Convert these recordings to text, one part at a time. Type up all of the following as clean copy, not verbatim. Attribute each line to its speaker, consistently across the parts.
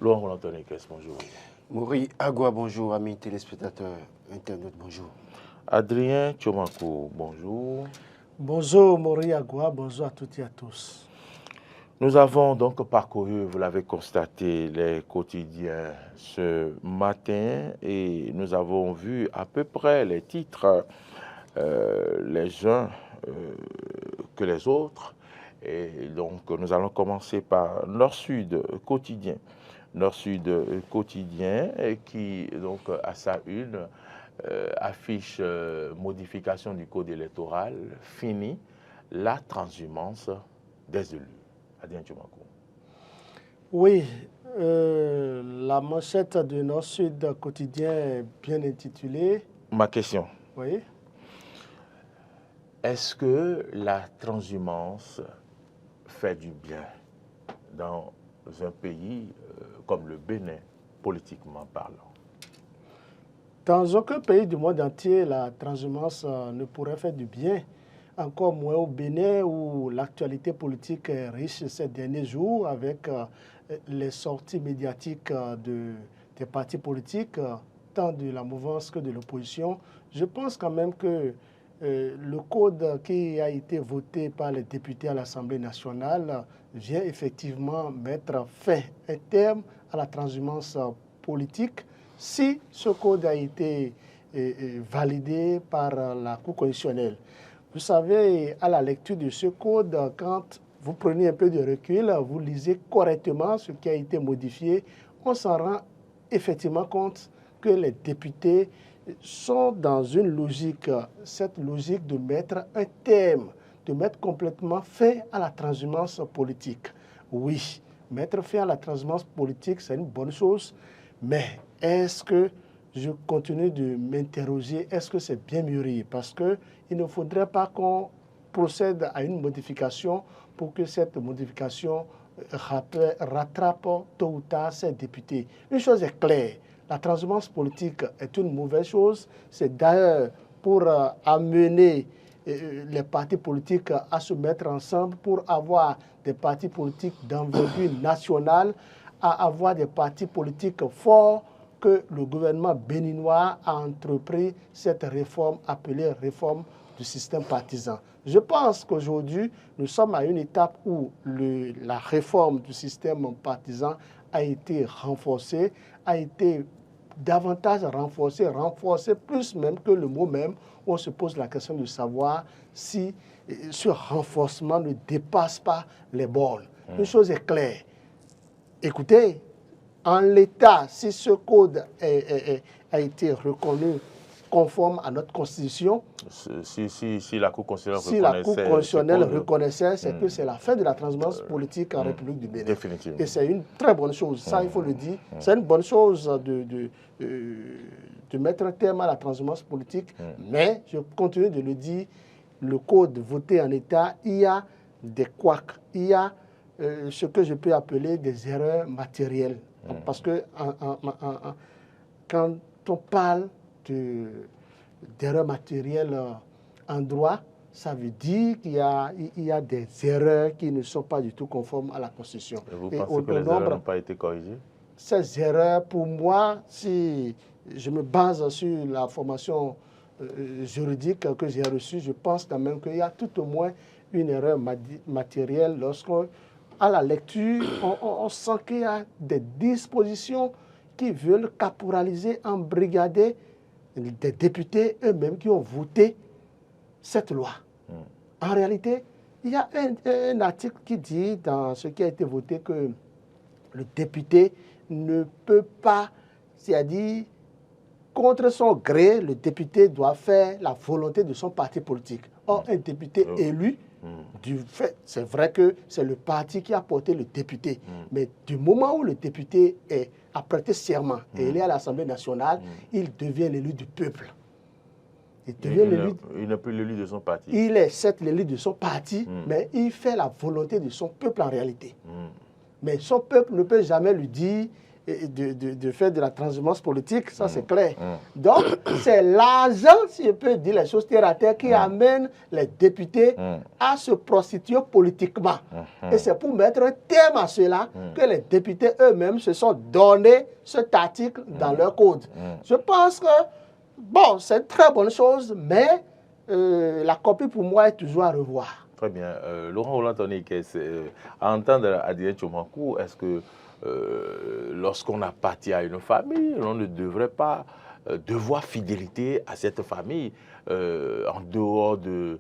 Speaker 1: Laurent Anthony Kess, bonjour.
Speaker 2: Mori Agua, bonjour, amis téléspectateurs, internautes, bonjour.
Speaker 1: Adrien Tchomanko, bonjour.
Speaker 3: Bonjour Mori Agua, bonjour à toutes et à tous.
Speaker 1: Nous avons donc parcouru, vous l'avez constaté, les quotidiens ce matin et nous avons vu à peu près les titres, les uns que les autres. Et donc nous allons commencer par Nord-Sud quotidien. Nord-Sud quotidien qui donc à sa une affiche modification du code électoral, fini la transhumance des élus. Adrien Tchomanko.
Speaker 3: Oui, la manchette de Nord-Sud quotidien est bien intitulée.
Speaker 1: Ma question.
Speaker 3: Oui.
Speaker 1: Est-ce que la transhumance fait du bien dans un pays comme le Bénin, politiquement parlant?
Speaker 3: Dans aucun pays du monde entier, la transhumance ne pourrait faire du bien. Encore moins au Bénin où l'actualité politique est riche ces derniers jours avec les sorties médiatiques des partis politiques, tant de la mouvance que de l'opposition. Je pense quand même que le code qui a été voté par les députés à l'Assemblée nationale vient effectivement mettre fin, un terme à la transhumance politique. Si ce code a été validé par la Cour constitutionnelle. Vous savez, à la lecture de ce code, quand vous prenez un peu de recul, vous lisez correctement ce qui a été modifié, on s'en rend effectivement compte que les députés sont dans une logique, cette logique de mettre un terme, de mettre complètement fin à la transhumance politique. Oui, mettre fin à la transhumance politique, c'est une bonne chose, mais est-ce que je continue de m'interroger, est-ce que c'est bien mûri? Parce qu'il ne faudrait pas qu'on procède à une modification pour que cette modification rattrape tôt ou tard ces députés. Une chose est claire, la transhumance politique est une mauvaise chose. C'est d'ailleurs pour amener les partis politiques à se mettre ensemble, pour avoir des partis politiques d'envergure nationale, à avoir des partis politiques forts, que le gouvernement béninois a entrepris cette réforme appelée réforme du système partisan. Je pense qu'aujourd'hui, nous sommes à une étape où la réforme du système partisan a été renforcée, a été davantage renforcée plus même que le mot même, où on se pose la question de savoir si ce renforcement ne dépasse pas les bornes. Une chose est claire, écoutez, en l'état, si ce code a été reconnu conforme à notre Constitution,
Speaker 1: si la Cour
Speaker 3: constitutionnelle reconnaissait, c'est que c'est la fin de la transhumance politique en République du Bénin.
Speaker 1: Définitivement.
Speaker 3: Et c'est une très bonne chose, ça il faut le dire. C'est une bonne chose de mettre un terme à la transhumance politique, mais je continue de le dire, le code voté en état, il y a des couacs, il y a ce que je peux appeler des erreurs matérielles. Parce que quand on parle d'erreurs matérielles en droit, ça veut dire qu'il y a des erreurs qui ne sont pas du tout conformes à la Constitution.
Speaker 1: Et vous pensez que les erreurs n'ont pas été corrigées?
Speaker 3: Ces erreurs, pour moi, si je me base sur la formation juridique que j'ai reçue, je pense quand même qu'il y a tout au moins une erreur matérielle lorsqu'on à la lecture, on sent qu'il y a des dispositions qui veulent caporaliser, embrigader des députés eux-mêmes qui ont voté cette loi. En réalité, il y a un article qui dit dans ce qui a été voté que le député ne peut pas, c'est-à-dire contre son gré, le député doit faire la volonté de son parti politique. Or, un député élu, du fait, c'est vrai que c'est le parti qui a porté le député, mais du moment où le député a prêté serment et il est à l'Assemblée nationale, il devient l'élu du peuple.
Speaker 1: Il n'est plus l'élu de son parti.
Speaker 3: Il est certes l'élu de son parti, mais il fait la volonté de son peuple en réalité. Mais son peuple ne peut jamais lui dire de faire de la transhumance politique, ça c'est clair. Donc, c'est l'argent, si je peux dire les choses terre à terre, qui amène les députés à se prostituer politiquement. Et c'est pour mettre un terme à cela que les députés eux-mêmes se sont donné cet article dans leur code. Je pense que, bon, c'est une très bonne chose, mais la copie pour moi est toujours à revoir.
Speaker 1: Très bien. Laurent Roland-Tony, à entendre Adrien Tchoumakou, est-ce que lorsqu'on appartient à une famille, on ne devrait pas devoir fidélité à cette famille en dehors de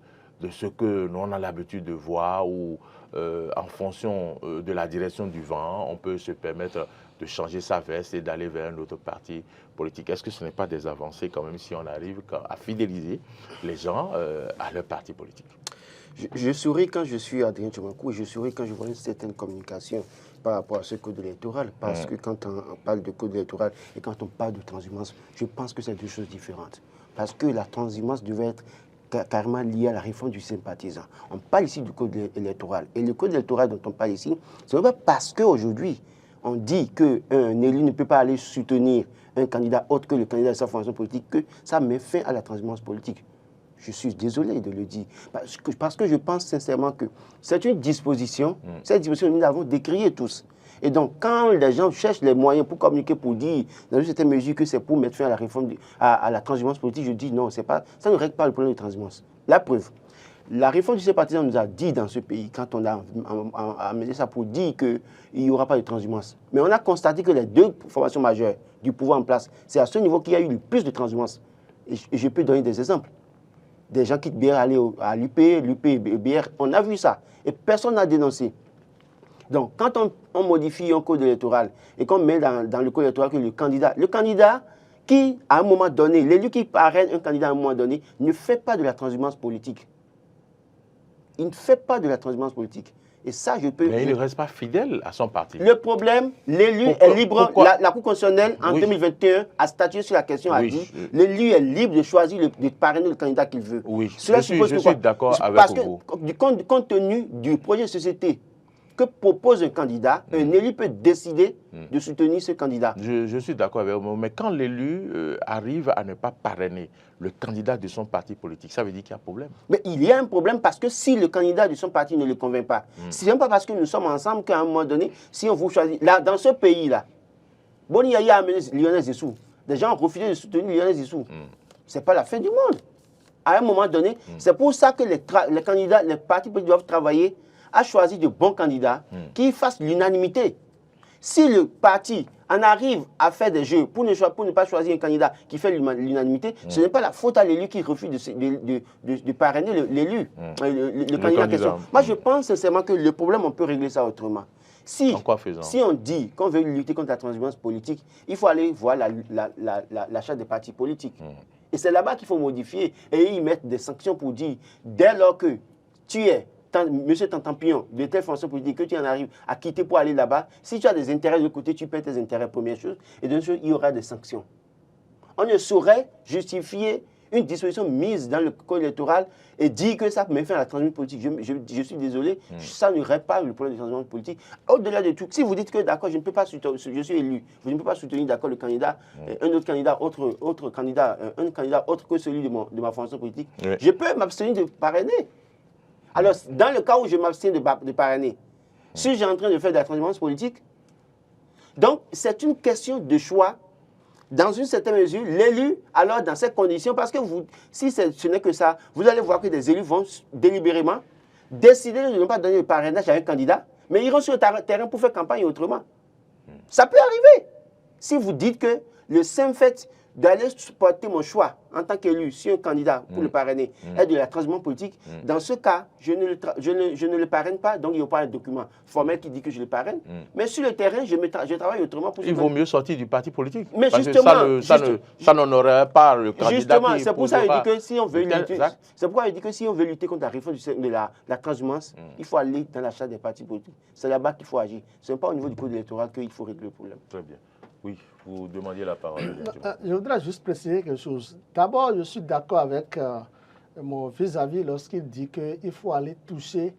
Speaker 1: ce que l'on a l'habitude de voir ou en fonction de la direction du vent, on peut se permettre de changer sa veste et d'aller vers un autre parti politique. Est-ce que ce n'est pas des avancées quand même si on arrive à fidéliser les gens à leur parti politique?
Speaker 2: Je souris quand je suis Adrien Tchoumakou et je souris quand je vois une certaine communication par rapport à ce code électoral. Parce que quand on parle de code électoral et quand on parle de transhumance, je pense que c'est deux choses différentes. Parce que la transhumance devait être carrément liée à la réforme du sympathisant. On parle ici du code électoral. Et le code électoral dont on parle ici, ce n'est pas parce qu'aujourd'hui, on dit qu'un élu ne peut pas aller soutenir un candidat autre que le candidat de sa formation politique que ça met fin à la transhumance politique. Je suis désolé de le dire, parce que je pense sincèrement que c'est une disposition, cette disposition, nous l'avons décriée tous. Et donc, quand les gens cherchent les moyens pour communiquer, pour dire, dans une certaine mesure, que c'est pour mettre fin à la réforme, à la transhumance politique, je dis non, pas, ça ne règle pas le problème de transhumance. La preuve, la réforme du sympathisant nous a dit dans ce pays, quand on a amené ça pour dire qu'il n'y aura pas de transhumance. Mais on a constaté que les deux formations majeures du pouvoir en place, c'est à ce niveau qu'il y a eu le plus de transhumance. Et je peux donner des exemples. Des gens quittent BR aller à l'UP, l'UP et BR, on a vu ça. Et personne n'a dénoncé. Donc, quand on modifie un code électoral et qu'on met dans le code électoral que le candidat qui, à un moment donné, l'élu qui parraine un candidat à un moment donné, ne fait pas de la transhumance politique. Il ne fait pas de la transhumance politique. Et ça, je peux...
Speaker 1: Mais il ne reste pas fidèle à son parti.
Speaker 2: Le problème, l'élu est libre. La Cour constitutionnelle, en 2021, a statué sur la question, a dit l'élu est libre de choisir, de parrainer le candidat qu'il veut.
Speaker 1: Oui, je suis d'accord avec vous.
Speaker 2: Parce que, compte tenu du projet de société que propose un candidat, un élu peut décider de soutenir ce candidat.
Speaker 1: Je suis d'accord avec vous, mais quand l'élu arrive à ne pas parrainer le candidat de son parti politique, ça veut dire qu'il y a un problème.
Speaker 2: Mais il y a un problème parce que si le candidat de son parti ne le convainc pas, ce n'est pas parce que nous sommes ensemble qu'à un moment donné, si on vous choisit, là, dans ce pays-là, Boni Yaya a amené Lionel Zissou. Des gens ont refusé de soutenir Lionel Zissou. Ce n'est pas la fin du monde. À un moment donné, c'est pour ça que les candidats, les partis politiques doivent travailler à choisir de bons candidats qui fassent l'unanimité. Si le parti en arrive à faire des jeux pour ne pas choisir un candidat qui fait l'unanimité, ce n'est pas la faute à l'élu qui refuse de parrainer l'élu, le candidat en question. Moi, je pense sincèrement que le problème, on peut régler ça autrement. Si on dit qu'on veut lutter contre la transhumance politique, il faut aller voir la charte des partis politiques. Et c'est là-bas qu'il faut modifier et y mettre des sanctions pour dire, dès lors que tu es monsieur Tantampion, de telle fonction politique, que tu en arrives à quitter pour aller là-bas, si tu as des intérêts de l'autre côté, tu perds tes intérêts, première chose. Et deuxième chose, il y aura des sanctions. On ne saurait justifier une disposition mise dans le code électoral et dire que ça met fin à la transhumance politique. Je suis désolé, ça ne règle pas le problème de la transhumance politique. Au-delà de tout, si vous dites que d'accord, je ne peux pas soutenir, je suis élu, je ne peux pas soutenir d'accord le candidat, un autre candidat, un candidat autre que celui de ma fonction politique, je peux m'abstenir de parrainer. Alors, dans le cas où je m'abstiens de parrainer, suis-je en train de faire de la transhumance politique? Donc, c'est une question de choix. Dans une certaine mesure, l'élu, alors dans ces conditions, parce que si ce n'est que ça, vous allez voir que des élus vont délibérément décider de ne pas donner le parrainage à un candidat, mais ils iront sur le terrain pour faire campagne autrement. Ça peut arriver. Si vous dites que le simple fait d'aller supporter mon choix en tant qu'élu sur un candidat pour le parrainer est de la transhumance politique, dans ce cas, je ne le parraine pas, donc il n'y a pas un document formel qui dit que je le parraine. Mais sur le terrain, je travaille autrement.
Speaker 1: Il vaut mieux sortir du parti politique.
Speaker 2: Mais
Speaker 1: parce
Speaker 2: justement,
Speaker 1: que ça n'honorerait pas le candidat.
Speaker 2: Justement, c'est pour ça qu'il dit que si on veut lutter, c'est pourquoi il dit que si on veut lutter contre la réforme de la transhumance, il faut aller dans la charte des partis politiques. C'est là-bas qu'il faut agir. Ce n'est pas au niveau du code électoral qu'il faut régler le problème.
Speaker 1: Très bien. Oui, vous demandiez la parole.
Speaker 3: Je voudrais juste préciser quelque chose. D'abord, je suis d'accord avec mon vis-à-vis lorsqu'il dit qu'il faut aller toucher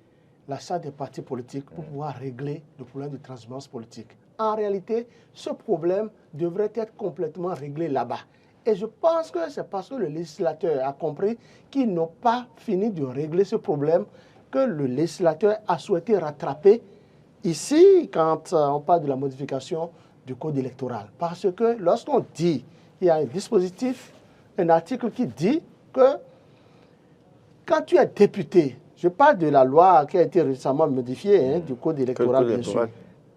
Speaker 3: la charte des partis politiques pour pouvoir régler le problème de transhumance politique. en réalité, ce problème devrait être complètement réglé là-bas. Et je pense que c'est parce que le législateur a compris qu'ils n'ont pas fini de régler ce problème que le législateur a souhaité rattraper ici quand on parle de la modification du code électoral. Parce que lorsqu'on dit, il y a un dispositif, un article qui dit que quand tu es député, je parle de la loi qui a été récemment modifiée du code électoral, bien sûr.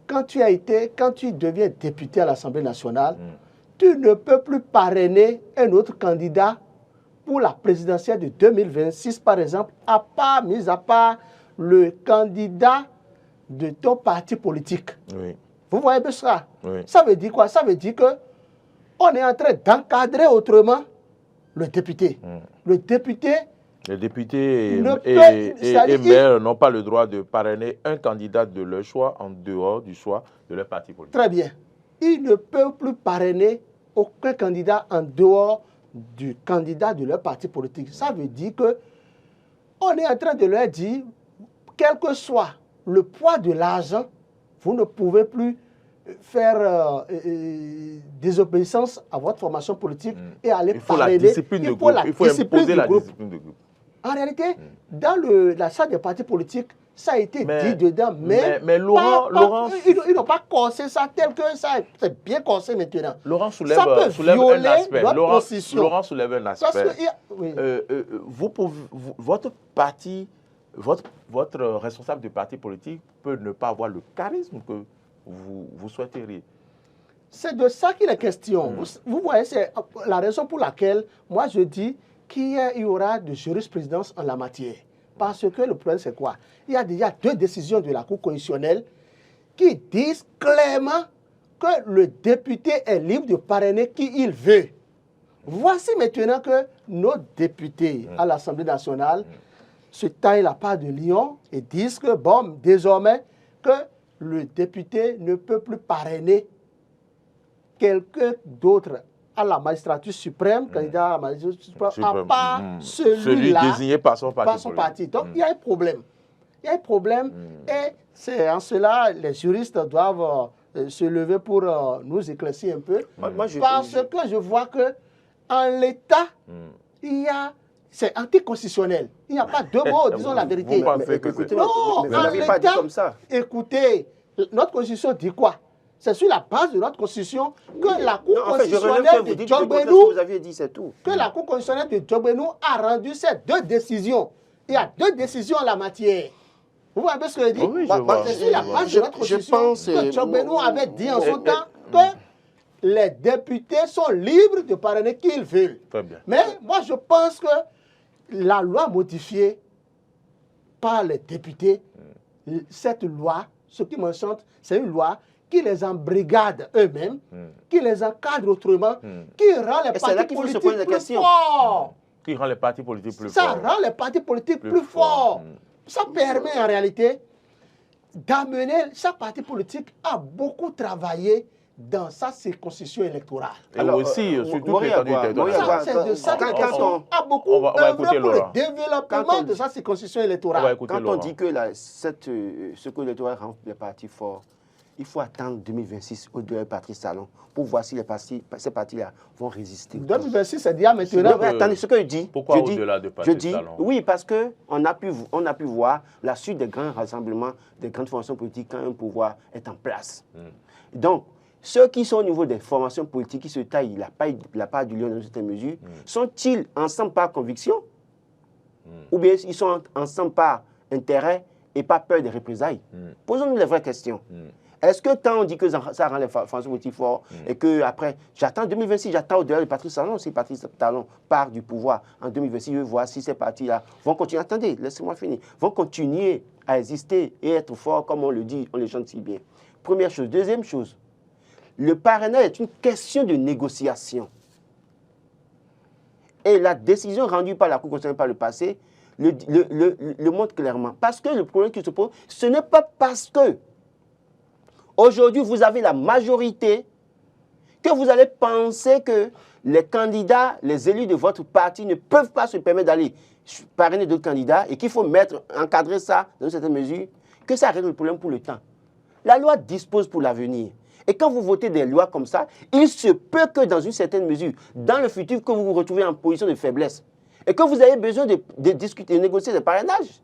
Speaker 3: Quand tu deviens député à l'Assemblée nationale, tu ne peux plus parrainer un autre candidat pour la présidentielle de 2026, par exemple, mis à part le candidat de ton parti politique.
Speaker 1: Oui.
Speaker 3: Vous voyez bien ça?
Speaker 1: Oui.
Speaker 3: Ça veut dire quoi? Ça veut dire qu'on est en train d'encadrer autrement le député. Le député...
Speaker 1: Les députés
Speaker 3: et
Speaker 1: maires n'ont pas le droit de parrainer un candidat de leur choix en dehors du choix de leur parti politique.
Speaker 3: Très bien. Ils ne peuvent plus parrainer aucun candidat en dehors du candidat de leur parti politique. Ça veut dire qu'on est en train de leur dire, quel que soit le poids de l'argent, vous ne pouvez plus faire désobéissance à votre formation politique et aller parrainer.
Speaker 1: Il faut imposer la discipline de groupe.
Speaker 3: En réalité, dans la salle des partis politiques, ça a été dit dedans,
Speaker 1: mais Laurent,
Speaker 3: ils n'ont pas corsé ça tel que ça, c'est bien corsé maintenant.
Speaker 1: Laurent soulève un aspect. Laurent soulève un aspect. Votre parti, votre responsable du parti politique peut ne pas avoir le charisme que vous souhaiteriez.
Speaker 3: C'est de ça qu'il est question. Vous voyez, c'est la raison pour laquelle moi je dis qu'il y aura de jurisprudence en la matière. Parce que le problème, c'est quoi? Il y a déjà 2 décisions de la Cour constitutionnelle qui disent clairement que le député est libre de parrainer qui il veut. Voici maintenant que nos députés à l'Assemblée nationale se taillent la part de lion et disent que, bon, désormais, que le député ne peut plus parrainer quelqu'un d'autre à la magistrature suprême, candidat à la magistrature suprême, à part celui-là,
Speaker 1: désigné par son parti.
Speaker 3: Donc, il y a un problème. Il y a un problème et c'est en cela les juristes doivent se lever pour nous éclaircir un peu. Parce que je vois que en l'état, c'est anticonstitutionnel. Il n'y a pas deux mots, disons la vérité. Écoutez, notre constitution dit quoi? C'est sur la base de notre constitution que la Cour constitutionnelle de Djogbenou, que la Cour constitutionnelle de Djogbenou a rendu ces 2 décisions. Il y a 2 décisions en la matière. Vous voyez ce que je dis?
Speaker 1: Oui,
Speaker 3: c'est sur la base de notre constitution que Djogbenou avait dit en son temps que les députés sont libres de parrainer qui ils veulent.
Speaker 1: Très bien.
Speaker 3: Mais moi, je pense que la loi modifiée par les députés, cette loi, ce qui m'enchante, c'est une loi qui les embrigade eux-mêmes, qui les encadre autrement, qui rend les partis politiques plus forts.
Speaker 1: Qui rend les partis politiques plus forts.
Speaker 3: Ça rend les partis politiques plus forts. Ça permet en réalité d'amener, chaque parti politique a beaucoup travaillé dans sa circonscription électorale.
Speaker 1: Et alors, aussi, surtout
Speaker 3: c'est de ça qu'on a beaucoup œuvré pour le développement de sa circonscription électorale.
Speaker 2: Quand on dit que ce que l'électoral rend les partis forts, il faut attendre 2026 au-delà de Patrice Talon pour voir si ces partis-là vont résister.
Speaker 3: 2026, c'est déjà maintenant.
Speaker 2: Attendez, ce que je dis.
Speaker 1: Pourquoi au-delà de Patrice Talon?
Speaker 2: Oui, parce qu'on a pu voir la suite des grands rassemblements, des grandes formations politiques quand un pouvoir est en place. Donc, ceux qui sont au niveau des formations politiques, qui se taillent la part du lion dans une certaine mesure, sont-ils ensemble par conviction? Ou bien ils sont ensemble par intérêt et pas peur des représailles? Posons-nous les vraies questions. Est-ce que quand on dit que ça rend les formations politiques fortes et que après, j'attends 2026, j'attends au-delà de Patrice Talon, si Patrice Talon part du pouvoir en 2026, je veux voir si ces partis-là vont continuer. Attendez, laissez-moi finir. Vont continuer à exister et être forts comme on le dit, on les chante si bien. Première chose. Deuxième chose, le parrainage est une question de négociation. Et la décision rendue par la Cour constitutionnelle par le passé le montre clairement. Parce que le problème qui se pose, ce n'est pas parce que aujourd'hui vous avez la majorité que vous allez penser que les candidats, les élus de votre parti ne peuvent pas se permettre d'aller parrainer d'autres candidats et qu'il faut encadrer ça dans une certaine mesure, que ça règle le problème pour le temps. La loi dispose pour l'avenir. Et quand vous votez des lois comme ça, il se peut que dans une certaine mesure, dans le futur, que vous vous retrouvez en position de faiblesse et que vous avez besoin de discuter, de négocier des parrainages.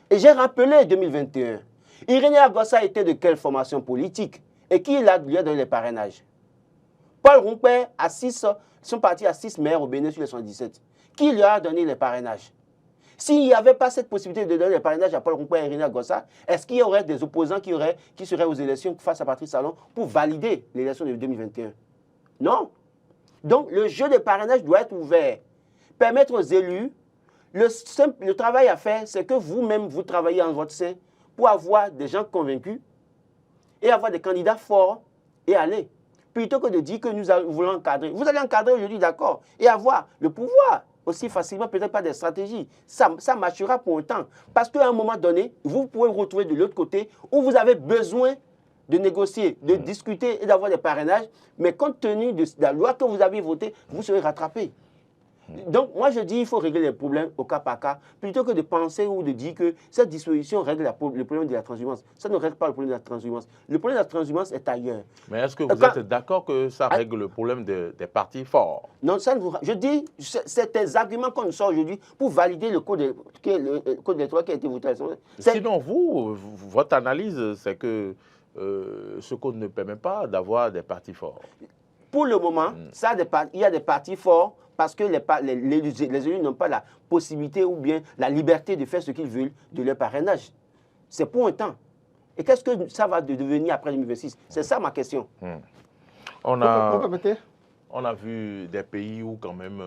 Speaker 2: Et j'ai rappelé 2021, Irénée Agossa était de quelle formation politique et qui lui a donné les parrainages? Paul Rompé, sont partis à 6 maires au Bénin sur les 77. Qui lui a donné les parrainages? S'il n'y avait pas cette possibilité de donner les parrainages à Paul Rompé et Irénée Agossa, est-ce qu'il y aurait des opposants qui seraient aux élections face à Patrice Talon pour valider l'élection de 2021? Non. Donc, le jeu des parrainages doit être ouvert. Permettre aux élus, le travail à faire, c'est que vous-même, vous travaillez en votre sein pour avoir des gens convaincus et avoir des candidats forts et aller. Plutôt que de dire que nous voulons encadrer. Vous allez encadrer aujourd'hui, d'accord, et avoir le pouvoir aussi facilement, peut-être pas des stratégies. Ça marchera pour un temps. Parce qu'à un moment donné, vous pouvez vous retrouver de l'autre côté où vous avez besoin de négocier, de discuter et d'avoir des parrainages, mais compte tenu de la loi que vous avez votée, vous serez rattrapé. Donc, moi, je dis qu'il faut régler les problèmes au cas par cas, plutôt que de penser ou de dire que cette disposition règle le problème de la transhumance. Ça ne règle pas le problème de la transhumance. Le problème de la transhumance est ailleurs.
Speaker 1: Mais est-ce que vous êtes d'accord que ça règle le problème des partis forts? Non,
Speaker 2: ça ne vous... Je dis, c'est des arguments qu'on nous sort aujourd'hui pour valider le code électoral qui a été voté.
Speaker 1: Sinon, votre analyse, c'est que ce code ne permet pas d'avoir des partis forts.
Speaker 2: Pour le moment, il y a des partis forts parce que les élus n'ont pas la possibilité ou bien la liberté de faire ce qu'ils veulent de leur parrainage. C'est pour un temps. Et qu'est-ce que ça va devenir après 2026? C'est ça ma question.
Speaker 1: On a vu des pays où quand même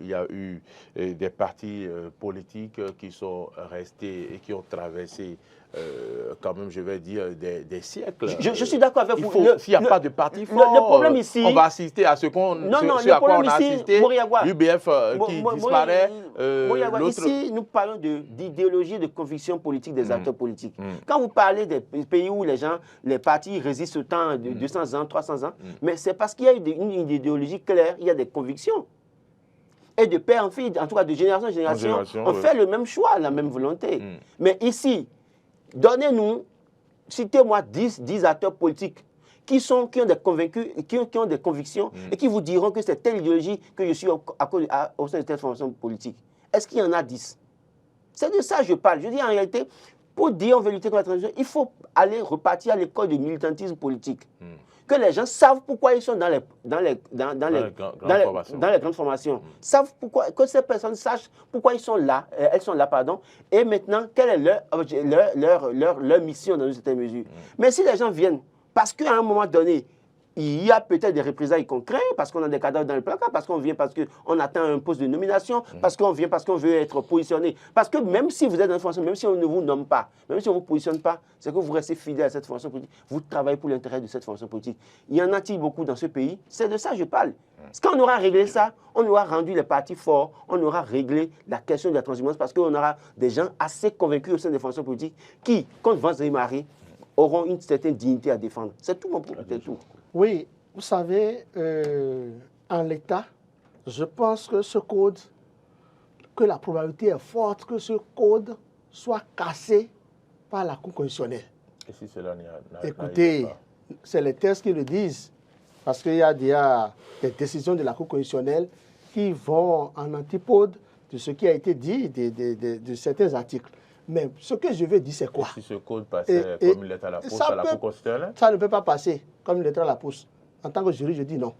Speaker 1: il y a eu des partis politiques qui sont restés et qui ont traversé quand même, je vais dire, des siècles.
Speaker 2: Je suis d'accord avec vous.
Speaker 1: S'il n'y a pas de parti fort, le problème ici, on va assister à ce à quoi on a assisté, l'UBF qui disparaît.
Speaker 2: Ici, nous parlons d'idéologie, de conviction politique des acteurs politiques. Quand vous parlez des pays où les partis résistent autant de 200 ans, 300 ans, mais c'est parce qu'il y a une idéologie claire, il y a des convictions. Et de père en fille, en tout cas de génération en génération, on fait le même choix, la même volonté. Mais ici, donnez-nous, citez-moi 10 acteurs politiques qui ont des convictions et qui vous diront que c'est telle idéologie que je suis au sein de telle formation politique. Est-ce qu'il y en a 10? C'est de ça que je parle. Je dis en réalité, pour dire on veut lutter contre la transition, il faut aller repartir à l'école du militantisme politique. Que les gens savent pourquoi ils sont dans les grandes formations. Savent pourquoi, que ces personnes sachent pourquoi ils sont là, elles sont là, pardon, et maintenant, quelle est leur mission dans une certaine mesure. Mais si les gens viennent, parce qu'à un moment donné, il y a peut-être des représailles qu'on craint, parce qu'on a des cadavres dans le placard, parce qu'on vient parce qu'on atteint un poste de nomination, parce qu'on vient parce qu'on veut être positionné. Parce que même si vous êtes dans une formation, même si on ne vous nomme pas, même si on ne vous positionne pas, c'est que vous restez fidèle à cette formation politique. Vous travaillez pour l'intérêt de cette formation politique. Il y en a-t-il beaucoup dans ce pays? C'est de ça que je parle. Quand on aura réglé ça, on aura rendu les partis forts, on aura réglé la question de la transhumance, parce qu'on aura des gens assez convaincus au sein des formations politiques qui, contre vents et marées, auront une certaine dignité à défendre. C'est tout mon problème, c'est tout.
Speaker 3: Oui, vous savez, en l'état, je pense que ce code, que la probabilité est forte que ce code soit cassé par la Cour constitutionnelle.
Speaker 1: Et si cela
Speaker 3: Écoutez, c'est les textes qui le disent, parce qu'il y a des décisions de la Cour constitutionnelle qui vont en antipode de ce qui a été dit de certains articles. Mais ce que je veux dire, c'est quoi?
Speaker 1: Si ce code passait comme une lettre à la poste à la Cour constitutionnelle?
Speaker 3: Ça ne peut pas passer comme une lettre à la poste. En tant que juriste, je dis non.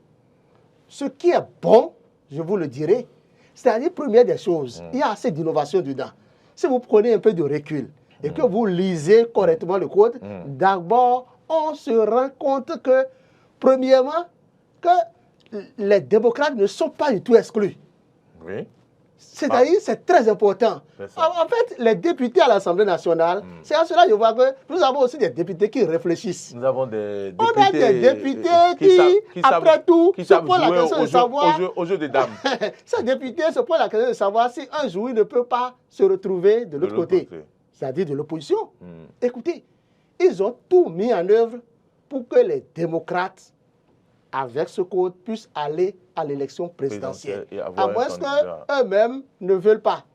Speaker 3: Ce qui est bon, je vous le dirai, c'est-à-dire, première des choses, il y a assez d'innovation dedans. Si vous prenez un peu de recul et que vous lisez correctement le code, d'abord, on se rend compte que, premièrement, que les démocrates ne sont pas du tout exclus.
Speaker 1: Oui.
Speaker 3: C'est-à-dire, c'est très important. En fait, les députés à l'Assemblée nationale, c'est à cela que je vois que nous avons aussi des députés qui réfléchissent.
Speaker 1: Nous avons des députés,
Speaker 3: on a des députés qui après tout,
Speaker 1: se posent la question de savoir... Au jeu des dames.
Speaker 3: Ces députés se posent la question de savoir si un jour, ils ne peuvent pas se retrouver de l'autre côté. C'est-à-dire de l'opposition. Écoutez, ils ont tout mis en œuvre pour que les démocrates, avec ce code, puissent aller à l'élection présidentielle. À moins qu'eux-mêmes ne veulent pas.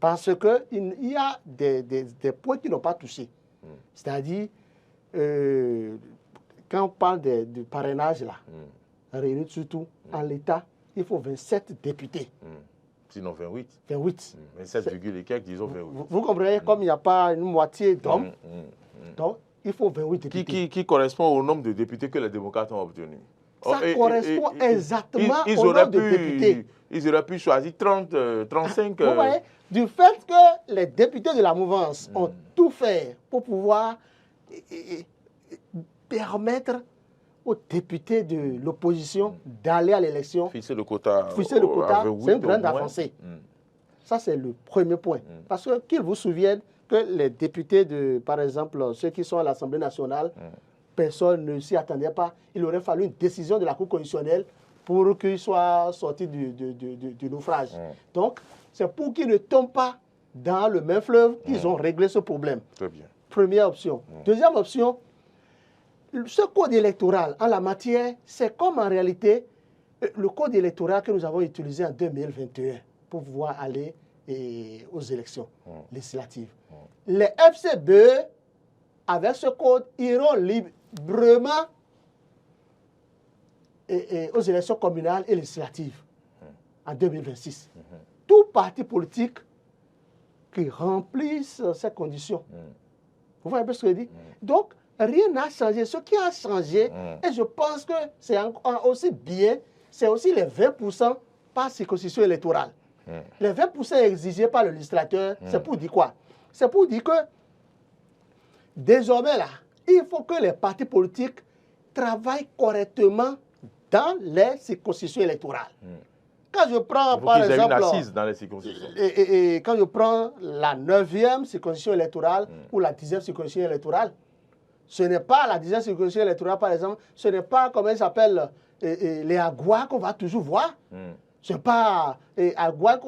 Speaker 3: Parce qu'il y a des points qui n'ont pas touché. C'est-à-dire quand on parle du parrainage, là, réuni surtout en l'État, il faut 27 députés.
Speaker 1: Sinon 28.
Speaker 3: 28.
Speaker 1: 27, et quelques, disons 28.
Speaker 3: Vous comprenez, comme il n'y a pas une moitié d'hommes, donc il faut 28 députés.
Speaker 1: Qui correspond au nombre de députés que les démocrates ont obtenus.
Speaker 3: Ça correspond exactement au nombre de députés.
Speaker 1: Ils auraient pu choisir 30, 35.
Speaker 3: Vous voyez, du fait que les députés de la mouvance ont tout fait pour pouvoir permettre aux députés de l'opposition d'aller à l'élection.
Speaker 1: Fixer le quota.
Speaker 3: C'est une grande avancée. Ça, c'est le premier point. Parce que qu'il vous souvienne que les députés de, par exemple, ceux qui sont à l'Assemblée nationale, personne ne s'y attendait pas. Il aurait fallu une décision de la Cour constitutionnelle pour qu'ils soient sortis du naufrage. Donc, c'est pour qu'ils ne tombent pas dans le même fleuve qu'ils ont réglé ce problème.
Speaker 1: Très bien.
Speaker 3: Première option. Deuxième option, ce code électoral en la matière, c'est comme en réalité le code électoral que nous avons utilisé en 2021 pour pouvoir aller aux élections législatives. Les FCBE, avec ce code, iront librement aux élections communales et législatives en 2026. Tout parti politique qui remplisse ces conditions. Vous voyez un peu ce que je dis? Donc, rien n'a changé. Ce qui a changé, et je pense que c'est aussi bien, c'est aussi les 20% par circonscription électorale. Les 20% exigés par le législateur, c'est pour dire quoi? C'est pour dire que désormais, là, il faut que les partis politiques travaillent correctement dans les circonscriptions électorales. Quand je prends, par exemple,
Speaker 1: une assise dans les circonscriptions.
Speaker 3: Et quand je prends la 9e circonscription électorale ou la 10e circonscription électorale, ce n'est pas la 10e circonscription électorale, par exemple, ce n'est pas, comment il s'appelle, les Agua qu'on va toujours voir. Ce n'est pas Agua,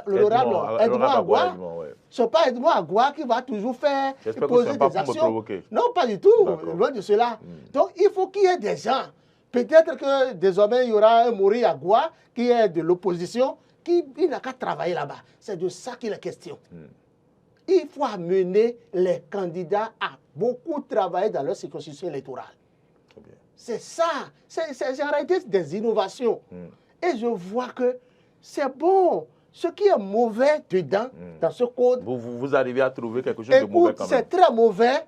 Speaker 3: l'honorable Edmond Agua. Ce n'est pas Edmond Agua qui va toujours faire poser des actions. Non, pas du tout, loin de cela. Donc, il faut qu'il y ait des gens. Peut-être que désormais, il y aura un Mori Agua qui est de l'opposition, qui n'a qu'à travailler là-bas. C'est de ça qu'il est question. Il faut amener les candidats à beaucoup travailler dans leur circonscription électorale. C'est ça. C'est en réalité des innovations. Et je vois que c'est bon. Ce qui est mauvais dedans, dans ce code...
Speaker 1: Vous arrivez à trouver quelque chose de mauvais quand même.
Speaker 3: C'est très mauvais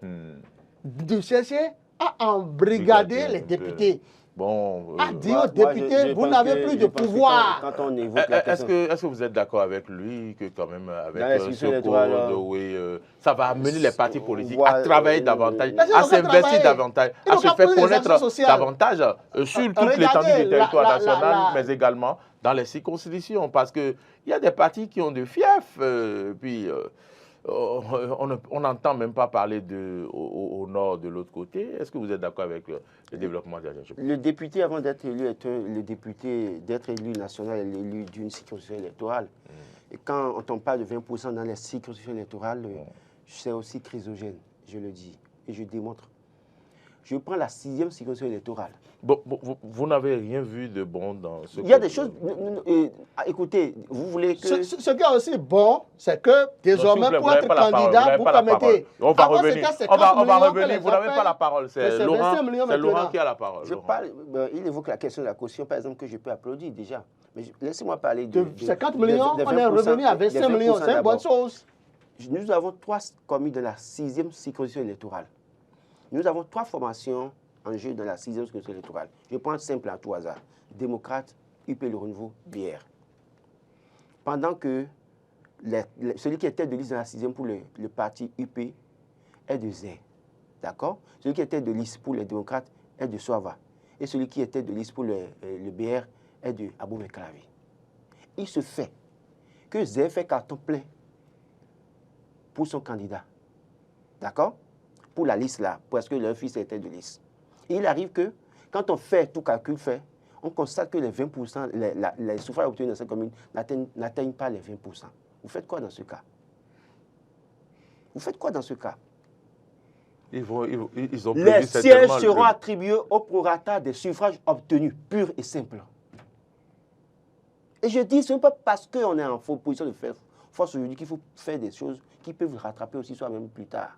Speaker 3: de chercher à embrigader les députés.
Speaker 1: Bon,
Speaker 3: à dire aux députés, vous n'avez plus de pouvoir.
Speaker 2: Quand on évoque la question...
Speaker 1: Est-ce que vous êtes d'accord avec lui que quand même avec ce code, ça va amener les partis politiques à travailler davantage, à s'investir davantage, à se faire connaître davantage sur toute l'étendue du territoire national, mais également dans les circonscriptions, parce qu'il y a des partis qui ont de fiefs, puis... on n'entend même pas parler au nord de l'autre côté. Est-ce que vous êtes d'accord avec le développement de la jeunesse?
Speaker 2: Le député, avant d'être élu, le député d'être élu national est l'élu d'une circonscription électorale. Et quand on parle de 20% dans les circonscriptions électorales, c'est aussi chrysogène, je le dis, et je démontre. Je prends la 6e circonscription électorale.
Speaker 1: Bon, vous n'avez rien vu de bon dans ce...
Speaker 2: Il y a des choses... écoutez, vous voulez que...
Speaker 3: Ce qui est aussi bon, c'est que désormais, pour être candidat, vous permettez...
Speaker 1: On va revenir. Vous n'avez pas la parole. C'est Laurent qui a la parole.
Speaker 2: Il évoque la question de la caution, par exemple, que je peux applaudir déjà. Mais laissez-moi parler de
Speaker 3: 50 millions, on est revenu à 25 millions. C'est une bonne chose.
Speaker 2: Nous avons 3 commis dans la 6e circonscription électorale. Nous avons 3 formations en jeu dans la 6e circonscription électorale. Je prends simple à tout hasard. Démocrate, UP Le Renouveau, BR. Pendant que celui qui était de liste dans la 6e pour le parti UP est de Zé. D'accord? Celui qui était de liste pour les démocrates est de Soava. Et celui qui était de liste pour le BR est de Abou Meklavi. Il se fait que Zé fait carton plein pour son candidat. D'accord? Pour la liste là, parce que leur fils était de liste. Et il arrive que, quand on fait tout calcul fait, on constate que les 20%, les suffrages obtenus dans cette commune n'atteignent pas les 20%. Vous faites quoi dans ce cas? Vous faites quoi dans ce cas?
Speaker 1: Ils ont
Speaker 2: les sièges seront attribués au prorata des suffrages obtenus, pur et simple. Et je dis, ce n'est pas parce qu'on est en position de faire force aujourd'hui qu'il faut faire des choses qui peuvent rattraper aussi soi-même plus tard.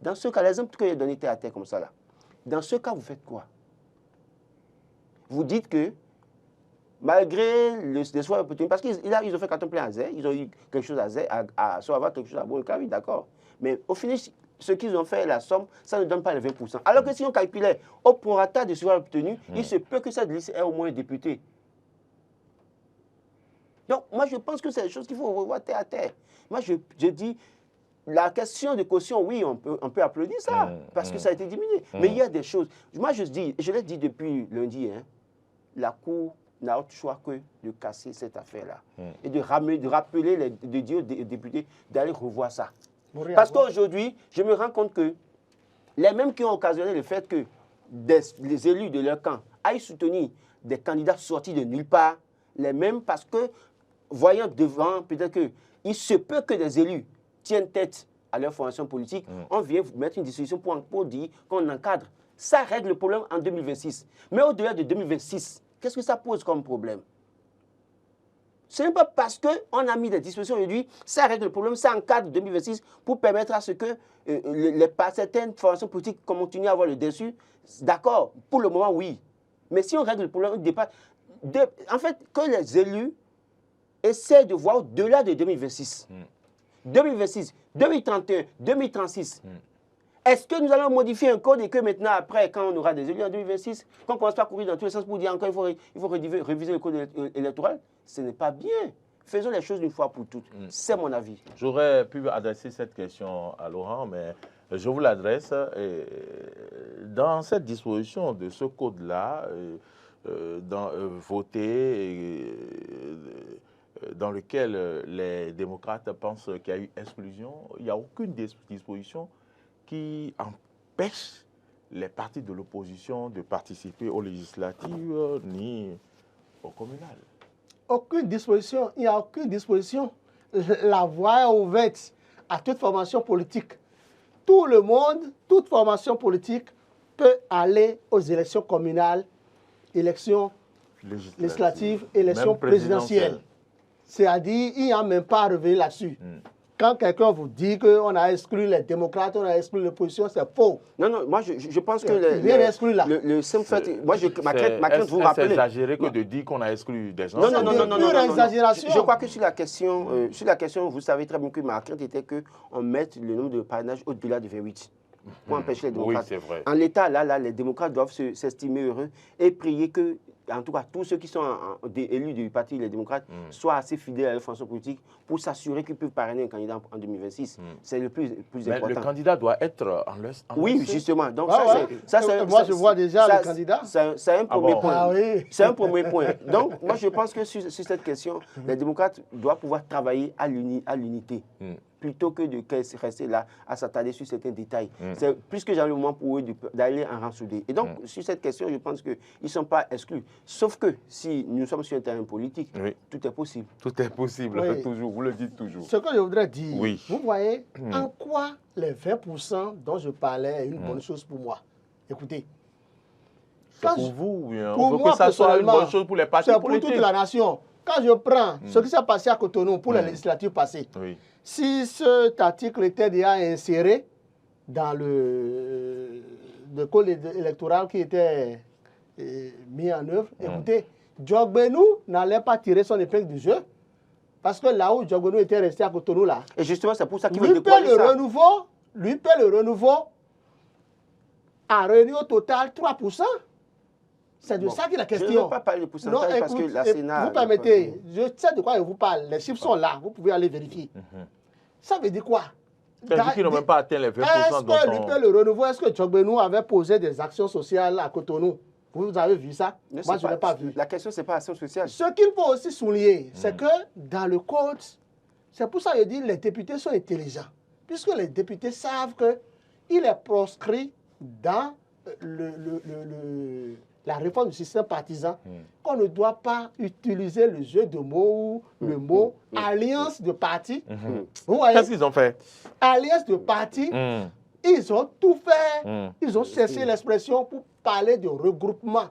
Speaker 2: Dans ce cas, l'exemple que j'ai donné était à terre comme ça là. Dans ce cas, vous faites quoi? Vous dites que malgré les soins opportunistes, parce qu'ils ont fait carton plein à Zé, ils ont eu quelque chose à Zé, à Soava, quelque chose à Bourka, oui, d'accord. Mais au final, ce qu'ils ont fait, la somme, ça ne donne pas les 20%. Alors que si on calculait au prorata de soins obtenus, il se peut que cette liste ait au moins un député. Donc, moi, je pense que c'est des choses qu'il faut revoir terre à terre. Moi, je dis, la question de caution, oui, on peut applaudir ça, parce que ça a été diminué. Mais il y a des choses. Moi, je l'ai dit depuis lundi, hein, la Cour n'a autre choix que de casser cette affaire-là et de rappeler les députés d'aller revoir ça. Parce qu'aujourd'hui, je me rends compte que les mêmes qui ont occasionné le fait que les élus de leur camp aillent soutenir des candidats sortis de nulle part, les mêmes parce que, voyant devant, peut-être qu'il se peut que des élus tiennent tête à leur formation politique, on vient mettre une disposition pour dire qu'on encadre. Ça règle le problème en 2026. Mais au-delà de 2026, qu'est-ce que ça pose comme problème? Ce n'est pas parce qu'on a mis des dispositions aujourd'hui, ça règle le problème, ça encadre 2026 pour permettre à ce que certaines formations politiques continuent à avoir le dessus. D'accord, pour le moment, oui. Mais si on règle le problème au départ, en fait, que les élus essaient de voir au-delà de 2026. 2026, 2031, 2036. Est-ce que nous allons modifier un code et que maintenant, après, quand on aura des élus en 2026, qu'on ne commence pas à courir dans tous les sens pour dire encore il faut réviser le code électoral? Ce n'est pas bien. Faisons les choses une fois pour toutes. C'est mon avis.
Speaker 1: J'aurais pu adresser cette question à Laurent, mais je vous l'adresse. Dans cette disposition de ce code-là, voté, dans lequel les démocrates pensent qu'il y a eu exclusion, il n'y a aucune disposition qui empêche les partis de l'opposition de participer aux législatives ni au communal.
Speaker 3: Aucune disposition, il n'y a aucune disposition. La voie est ouverte à toute formation politique. Tout le monde, toute formation politique peut aller aux élections communales, élections législatives, élections présidentielles. C'est-à-dire, il n'y a même pas à revenir là-dessus. Quand quelqu'un vous dit qu'on a exclu les démocrates, on a exclu l'opposition, c'est faux.
Speaker 2: Non, non, moi je pense que le simple fait, moi ma crainte vous rappeler.
Speaker 1: C'est exagéré que de dire qu'on a exclu des gens.
Speaker 3: Non, exagération.
Speaker 2: Je crois que sur la question, vous savez très bien que ma crainte était qu'on mette le nombre de parrainages au-delà de 28 pour empêcher les démocrates.
Speaker 1: Oui, c'est vrai.
Speaker 2: En l'état, là, les démocrates doivent s'estimer heureux et prier que, en tout cas, tous ceux qui sont élus du parti, les démocrates, soient assez fidèles à leur fonction politique pour s'assurer qu'ils peuvent parrainer un candidat en 2026. C'est le plus important.
Speaker 1: Mais le candidat doit être en l'est.
Speaker 2: Oui, justement. Donc,
Speaker 3: moi, je vois déjà le candidat.
Speaker 2: C'est un premier point.
Speaker 3: Ah, oui.
Speaker 2: C'est un premier point. Donc, moi, je pense que sur cette question, les démocrates doivent pouvoir travailler à l'unité. Plutôt que de rester là à s'attarder sur certains détails. C'est plus que jamais le moment pour eux d'aller en rang soudé. Et donc, sur cette question, je pense qu'ils ne sont pas exclus. Sauf que si nous sommes sur un terrain politique, tout est possible.
Speaker 1: Tout est possible, toujours. Vous le dites toujours.
Speaker 3: Ce que je voudrais dire, vous voyez en quoi les 20% dont je parlais est une bonne chose pour moi. Écoutez.
Speaker 1: Pour vous, on veut que ça soit une bonne chose pour les partis politiques.
Speaker 3: Pour toute la nation. Quand je prends ce qui s'est passé à Cotonou pour les législatives passées, si cet article était déjà inséré dans le code électoral qui était mis en œuvre, écoutez, Djogbenou n'allait pas tirer son épingle du jeu parce que là où Djogbenou était resté à Cotonou, là,
Speaker 2: et justement, c'est pour ça qu'il veut
Speaker 3: décoller ça. Lui paie le renouveau à réuni au total 3%. C'est de ça qu'il est la question.
Speaker 2: Je ne veux pas parler de pourcentage parce que la Sénat...
Speaker 3: Vous permettez, je sais de quoi je vous parle. Les chiffres sont là, vous pouvez aller vérifier. Ça veut dire quoi?
Speaker 1: C'est-à-dire qu'ils n'ont même pas atteint les 20%.
Speaker 3: Est-ce que lui paie le renouveau? Est-ce que Djogbenou avait posé des actions sociales à Cotonou? Vous avez vu ça? Moi, je n'ai pas vu.
Speaker 2: La question, ce n'est pas action sociale.
Speaker 3: Ce qu'il faut aussi souligner, c'est que dans le code, c'est pour ça que je dis que les députés sont intelligents. Puisque les députés savent qu'il est proscrit dans la réforme du système partisan, qu'on ne doit pas utiliser le jeu de mots ou le mot alliance de partis. Vous voyez?
Speaker 1: Qu'est-ce qu'ils ont fait?
Speaker 3: Alliance de partis, ils ont tout fait. Ils ont cessé l'expression pour parler de regroupement.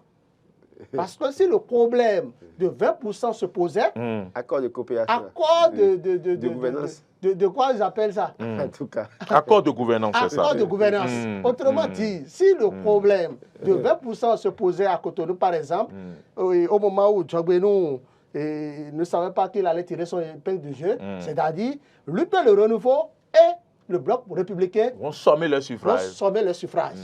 Speaker 3: Parce que si le problème de 20% se posait,
Speaker 2: Accord de coopération.
Speaker 3: accord de
Speaker 2: gouvernance.
Speaker 3: De quoi ils appellent ça?
Speaker 2: En tout cas.
Speaker 1: Accord de gouvernance, c'est ça.
Speaker 3: Accord de gouvernance. Autrement dit, si le problème de 20% se posait à Cotonou, par exemple, au moment où Djogbenou ne savait pas qu'il allait tirer son épingle du jeu, c'est-à-dire l'UP Le Renouveau et le bloc républicain
Speaker 1: Vont sommer le
Speaker 3: vont
Speaker 1: suffrage.
Speaker 3: sommer le suffrage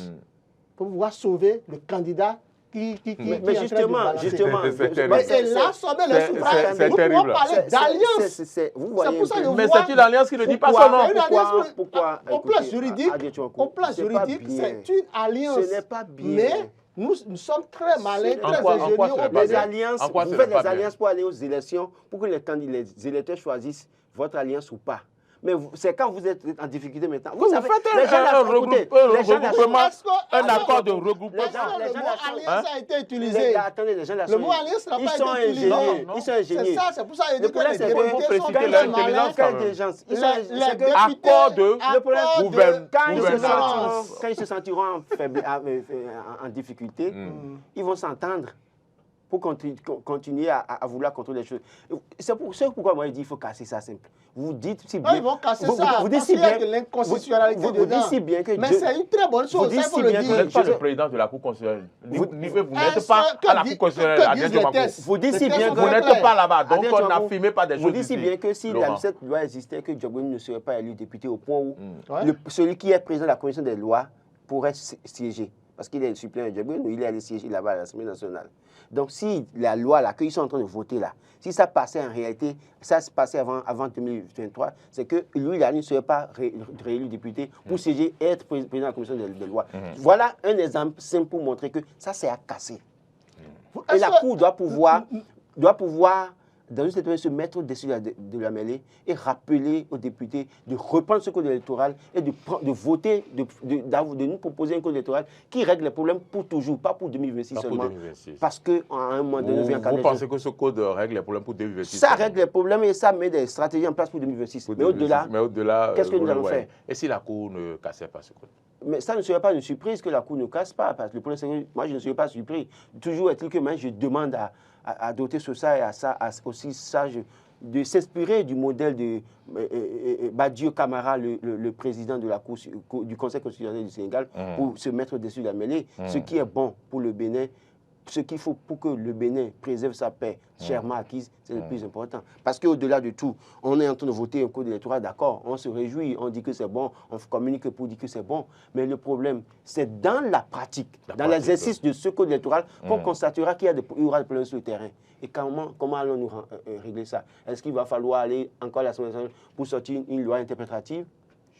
Speaker 3: pour pouvoir sauver le candidat qui
Speaker 2: Mais
Speaker 3: est en train de balancer.
Speaker 1: C'est terrible.
Speaker 3: Et là, sommer le suffrage,
Speaker 1: c'est
Speaker 3: nous
Speaker 1: terrible.
Speaker 3: pouvons parler d'alliance.
Speaker 2: Vous
Speaker 3: C'est
Speaker 2: voyez
Speaker 3: pour ça que
Speaker 1: Mais
Speaker 3: vois-
Speaker 1: c'est une alliance qui ne dit pas
Speaker 3: Pourquoi?
Speaker 1: son nom.
Speaker 3: Une alliance,
Speaker 2: Pourquoi
Speaker 3: au plan
Speaker 2: écoutez,
Speaker 3: juridique,
Speaker 2: Adé Tchouakou,
Speaker 3: au plan
Speaker 2: c'est pas
Speaker 3: juridique,
Speaker 2: bien.
Speaker 3: c'est une alliance.
Speaker 2: Ce n'est pas bien.
Speaker 3: Mais nous sommes très malins,
Speaker 2: En
Speaker 3: très
Speaker 1: quoi
Speaker 3: ingénieux.
Speaker 1: ce n'est
Speaker 3: au
Speaker 1: pas
Speaker 2: Les
Speaker 3: Bénin.
Speaker 1: bien?
Speaker 2: alliances,
Speaker 1: En quoi
Speaker 2: vous
Speaker 1: ce
Speaker 2: faites
Speaker 1: n'est pas
Speaker 2: des
Speaker 1: bien?
Speaker 2: alliances pour aller aux élections, pour que les électeurs choisissent votre alliance ou pas. Mais c'est quand vous êtes en difficulté maintenant.
Speaker 1: Vous
Speaker 2: savez,
Speaker 1: faites
Speaker 2: les gens
Speaker 1: un
Speaker 2: écoutez, les gens
Speaker 1: regroupement,
Speaker 3: Est-ce que-
Speaker 1: un
Speaker 3: attends,
Speaker 1: accord de
Speaker 2: les
Speaker 1: regroupement.
Speaker 2: gens-
Speaker 3: Le mot alliance
Speaker 1: Hein?
Speaker 3: a été utilisé.
Speaker 2: Attendez, les gens là
Speaker 3: Le mot alliance n'a
Speaker 2: ils
Speaker 3: pas
Speaker 2: sont
Speaker 3: été utilisé.
Speaker 2: ingénieux.
Speaker 1: Non,
Speaker 2: Ils sont
Speaker 3: C'est
Speaker 2: ingénieux.
Speaker 3: ça, c'est pour ça qu'il
Speaker 2: Le
Speaker 3: dit que
Speaker 2: problème,
Speaker 3: les
Speaker 2: c'est qu'il faut
Speaker 3: députés sont
Speaker 1: préciser
Speaker 3: très
Speaker 1: l'intelligence
Speaker 3: malins.
Speaker 1: quand même.
Speaker 2: Intelligence. Ils
Speaker 3: Les
Speaker 2: sont- c'est que-
Speaker 3: députés
Speaker 1: accord de
Speaker 2: quand ils se
Speaker 1: gouvernance.
Speaker 2: sentiront, quand ils se sentiront en difficulté, ils vont s'entendre pour continuer à vouloir contrôler les choses. C'est pourquoi moi je dis qu'il faut casser ça simple. Vous dites si
Speaker 3: Non,
Speaker 2: bien.
Speaker 3: ils vont casser
Speaker 2: vous
Speaker 3: ça
Speaker 2: dites
Speaker 3: parce
Speaker 2: si
Speaker 3: qu'il y a
Speaker 2: bien-
Speaker 3: de l'inconstitutionnalité
Speaker 2: vous
Speaker 3: dedans.
Speaker 2: dites si bien que
Speaker 3: Mais
Speaker 2: Dieu-
Speaker 3: c'est une très bonne chose,
Speaker 2: dites
Speaker 3: ça il faut
Speaker 2: si
Speaker 3: le
Speaker 2: bien que
Speaker 1: Vous
Speaker 3: dire.
Speaker 1: n'êtes pas le président de la Cour constitutionnelle. Vous n'êtes pas
Speaker 3: que
Speaker 1: à la
Speaker 3: dit-
Speaker 1: Cour constitutionnelle.
Speaker 3: que
Speaker 1: Adrien
Speaker 3: disent les
Speaker 1: Tchouakou.
Speaker 3: tests?
Speaker 2: Vous dites
Speaker 3: Les
Speaker 2: si
Speaker 3: tests
Speaker 2: bien
Speaker 3: sont
Speaker 2: que-
Speaker 1: Vous
Speaker 3: très
Speaker 1: n'êtes
Speaker 3: clairs.
Speaker 1: pas là-bas, donc
Speaker 2: Adrien
Speaker 1: on
Speaker 2: Tchouakou,
Speaker 1: n'affirmez pas des
Speaker 2: vous
Speaker 1: choses
Speaker 2: dites si
Speaker 1: ici,
Speaker 2: bien que si
Speaker 1: Laurent.
Speaker 2: l'AMSET doit exister, que Djogbenou ne serait pas élu député au point où
Speaker 3: Ouais.
Speaker 2: celui qui est président de la commission des lois pourrait siéger. Parce qu'il est le suppléant de Djogbenou, il est allé siéger là-bas à l'Assemblée nationale. Donc si la loi là, qu'ils sont en train de voter là, si ça passait en réalité, ça se passait avant 2023, c'est que lui, il ne serait pas réélu député pour siéger et être président de la commission des lois. Voilà un exemple simple pour montrer que ça, c'est à casser. Et la Cour doit pouvoir, dans une certaine se mettre au-dessus de la mêlée et rappeler aux députés de reprendre ce code électoral et de voter, de nous proposer un code électoral qui règle les problèmes pour toujours, pas pour 2026
Speaker 1: Pas pour
Speaker 2: seulement.
Speaker 1: 2026.
Speaker 2: Parce qu'à un moment donné,
Speaker 1: Vous pensez que ce code règle les problèmes pour 2026?
Speaker 2: ça règle les problèmes et ça met des stratégies en place pour 2026.
Speaker 1: Pour
Speaker 2: Mais au-delà,
Speaker 1: 2026. Mais au-delà,
Speaker 2: qu'est-ce que nous
Speaker 1: vous le
Speaker 2: allons
Speaker 1: voyez.
Speaker 2: faire?
Speaker 1: Et si la Cour ne cassait pas ce code?
Speaker 2: mais ça ne serait pas une surprise que la Cour ne casse pas. Parce que le problème, c'est que moi, je ne serais pas surpris. Toujours est-il que moi, je demande à doter sur ça et à ça, aussi ça, de s'inspirer du modèle de Badiou Camara, le président de la Cour, du Conseil constitutionnel du Sénégal, pour se mettre au-dessus de la mêlée. Ce qui est bon pour le Bénin, ce qu'il faut pour que le Bénin préserve sa paix chèrement acquise, c'est le plus important. Parce qu'au-delà de tout, on est en train de voter un code électoral, d'accord, on se réjouit, on dit que c'est bon, on communique pour dire que c'est bon. Mais le problème, c'est dans la pratique, dans l'exercice de ce code électoral, qu'on constatera qu'il y aura des problèmes sur le terrain. Et comment allons-nous régler ça? Est-ce qu'il va falloir aller encore à l'Assemblée nationale pour sortir une loi interprétative?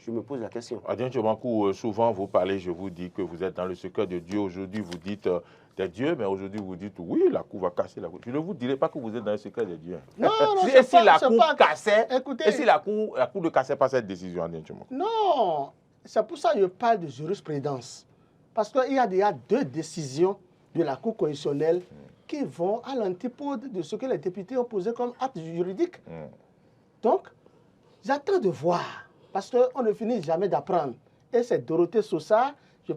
Speaker 2: Je me pose la question.
Speaker 1: Adrien Tchouakou, souvent vous parlez, je vous dis que vous êtes dans le secret de Dieu. Aujourd'hui, vous dites des dieux, mais aujourd'hui, vous dites oui, la Cour va casser la Cour. Je ne vous dirai pas que vous êtes dans le secret de Dieu.
Speaker 3: Non, non,
Speaker 1: Et si la Cour
Speaker 3: pas...
Speaker 1: cassait,
Speaker 3: Écoutez,
Speaker 1: et si la Cour ne cassait pas cette décision, Adrien Tchouakou?
Speaker 3: non, c'est pour ça que je parle de jurisprudence. Parce qu'il y a déjà 2 décisions de la Cour constitutionnelle qui vont à l'antipode de ce que les députés ont posé comme acte juridique. Donc, j'attends de voir, parce qu'on ne finit jamais d'apprendre. Et c'est Dorothée Sosa, je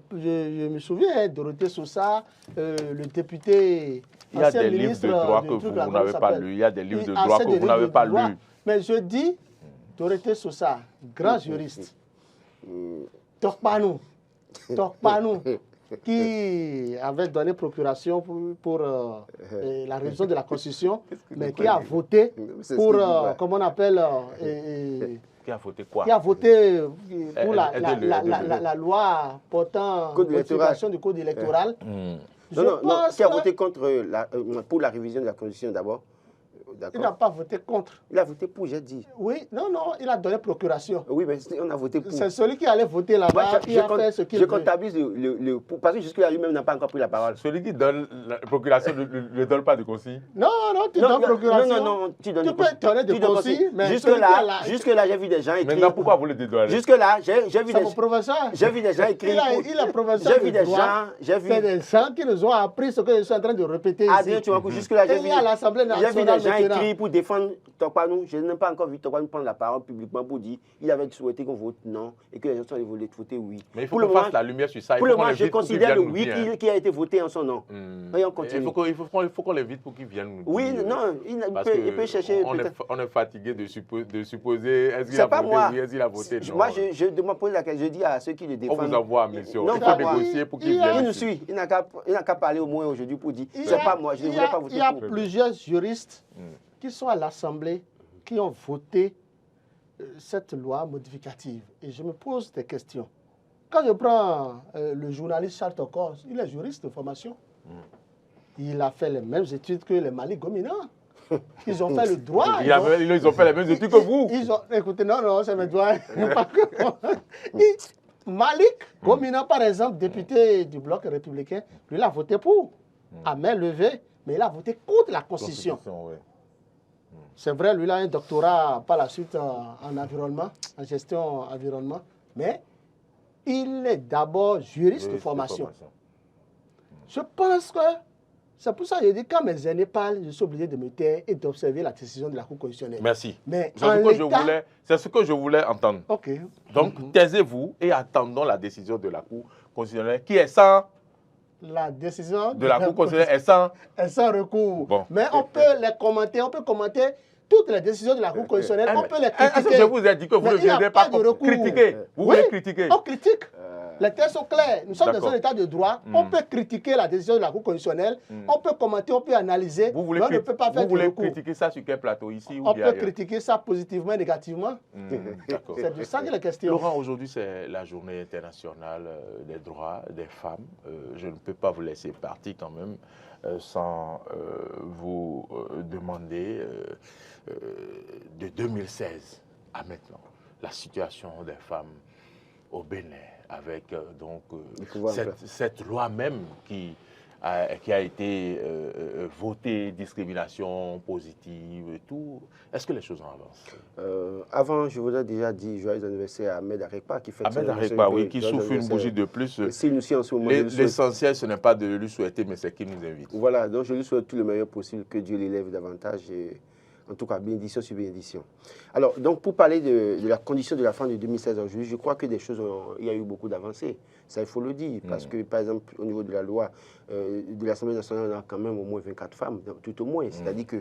Speaker 3: me souviens, Dorothée Sosa, le député,
Speaker 1: il y a
Speaker 3: ancien
Speaker 1: des livres
Speaker 3: ministre
Speaker 1: de droit
Speaker 3: du
Speaker 1: que
Speaker 3: truc,
Speaker 1: vous
Speaker 3: là,
Speaker 1: n'avez
Speaker 3: comment
Speaker 1: pas
Speaker 3: ça
Speaker 1: lus. Il y a des livres de
Speaker 3: s'appelle
Speaker 1: droit que
Speaker 3: Assez
Speaker 1: vous n'avez pas
Speaker 3: droit.
Speaker 1: lus.
Speaker 3: Mais je dis, Dorothée Sosa, grand juriste, Tokpanou, qui avait donné procuration pour la révision de la Constitution, mais qui a voté pour, comment on appelle,
Speaker 1: Qui a voté quoi?
Speaker 3: qui a voté pour
Speaker 1: Aidez-le.
Speaker 3: la loi portant
Speaker 2: Code électoral.
Speaker 3: modification du code électoral. Je
Speaker 2: Non,
Speaker 3: pense
Speaker 2: qui a
Speaker 3: que
Speaker 2: voté contre pour la révision de la Constitution d'abord.
Speaker 3: il n'a pas voté contre.
Speaker 2: Il a voté pour, j'ai dit.
Speaker 3: Oui, non, il a donné procuration.
Speaker 2: Oui, mais on a voté pour.
Speaker 3: C'est celui qui allait voter là-bas qui a fait ce qu'il
Speaker 2: Je
Speaker 3: veut.
Speaker 2: comptabilise le pour, parce que jusque-là, lui-même n'a pas encore pris la parole.
Speaker 1: Celui qui donne la procuration ne donne pas de consigne.
Speaker 3: Non, tu donnes procuration.
Speaker 2: Non, tu donnes
Speaker 3: Tu peux donner des consignes, mais
Speaker 2: Jusque-là, j'ai vu des gens écrire.
Speaker 1: Maintenant, pourquoi vous le dédouanez?
Speaker 2: Jusque-là, j'ai vu
Speaker 3: C'est mon professeur.
Speaker 2: J'ai vu des gens écrire.
Speaker 3: Il est professeur
Speaker 2: J'ai vu
Speaker 3: de
Speaker 2: des
Speaker 3: droit.
Speaker 2: gens.
Speaker 3: C'est des gens qui nous ont appris ce que je suis en train de répéter
Speaker 2: Adrien
Speaker 3: ici.
Speaker 2: Tchouakou, jusque-là, j'ai
Speaker 3: Et
Speaker 2: vu.
Speaker 3: il y a l'Assemblée
Speaker 2: J'ai vu
Speaker 3: nationale
Speaker 2: des gens
Speaker 3: qui
Speaker 2: écrit pour défendre Tokpanou. Je n'ai pas encore vu Tokpanou prendre la parole publiquement pour dire qu'il avait souhaité qu'on vote non et que les gens sont voulu voter oui.
Speaker 1: Mais il faut qu'on fasse la lumière sur ça.
Speaker 2: Pour le moment, je considère le oui qui a été voté en son nom. Et on continue.
Speaker 1: Il faut qu'on l'invite pour qu'il vienne nous dire.
Speaker 2: Oui, non, il peut chercher.
Speaker 1: On est fatigué de supposer est-ce qu'il a voté oui, est-ce qu'il a voté non.
Speaker 2: Moi, je demande pour laquelle je dis à ceux qui le défendent.
Speaker 1: On vous envoie à mission. Il faut négocier pour qu'il vienne.
Speaker 2: Il nous suit. Il n'a qu'à parler au moins aujourd'hui pour dire c'est pas moi, je ne voulais pas voter pour.
Speaker 3: Il y a plusieurs juristes qui sont à l'Assemblée qui ont voté cette loi modificative. Et je me pose des questions. Quand je prends le journaliste Charles Tokor, il est juriste de formation. Il a fait les mêmes études que les Malik Gomina. Ils ont fait le droit.
Speaker 1: Ils ont fait les mêmes études que vous.
Speaker 3: Écoutez, non, c'est mes doigts. Malik Gomina, par exemple, député du bloc républicain, lui, il a voté pour, à main levée, mais il a voté contre la Constitution. C'est vrai, lui, il a un doctorat par la suite en environnement, en gestion environnement, mais il est d'abord juriste de formation. Je pense que c'est pour ça que je dis quand mes aînés parlent, je suis obligé de me taire et d'observer la décision de la Cour constitutionnelle.
Speaker 1: Merci.
Speaker 3: Mais
Speaker 1: c'est ce que je voulais entendre.
Speaker 3: Ok.
Speaker 1: Donc, taisez-vous et attendons la décision de la Cour constitutionnelle qui est sans...
Speaker 3: La décision
Speaker 1: de la Cour constitutionnelle est sans
Speaker 3: recours.
Speaker 1: Bon.
Speaker 3: Mais on peut les commenter, on peut commenter toutes les décisions de la Cour constitutionnelle, on peut les critiquer.
Speaker 1: Je vous ai dit que vous ne viendrez pas critiquer. Vous voulez critiquer.
Speaker 3: On critique. Les termes sont clairs. Nous sommes dans un état de droit. On peut critiquer la décision de la Cour constitutionnelle. On peut commenter, on peut analyser.
Speaker 1: Vous voulez critiquer ça sur quel plateau, ici ou bien ailleurs?
Speaker 3: On peut critiquer ça positivement et négativement. C'est de ça que la question.
Speaker 1: Laurent, aujourd'hui, c'est la journée internationale des droits des femmes. Je ne peux pas vous laisser partir quand même sans vous demander de 2016 à maintenant la situation des femmes au Bénin avec cette loi même qui a été votée, discrimination positive et tout. Est-ce que les choses en avancent?
Speaker 2: Avant, je voudrais déjà dire joyeux anniversaire à Ahmed Arekpa qui fait
Speaker 1: Ahmed Arekpa, oui, qui souffle une bougie de plus. L'essentiel, ce n'est pas de lui souhaiter, mais c'est qu'il nous invite.
Speaker 2: Voilà, donc je lui souhaite tout le meilleur possible, que Dieu l'élève davantage. Et en tout cas, bénédiction sur bénédiction. Alors, donc, pour parler de la condition de la femme de 2016 aujourd'hui, je crois que des choses, il y a eu beaucoup d'avancées. Ça, il faut le dire. Parce que, par exemple, au niveau de la loi de l'Assemblée nationale, on a quand même au moins 24 femmes, tout au moins. C'est-à-dire que,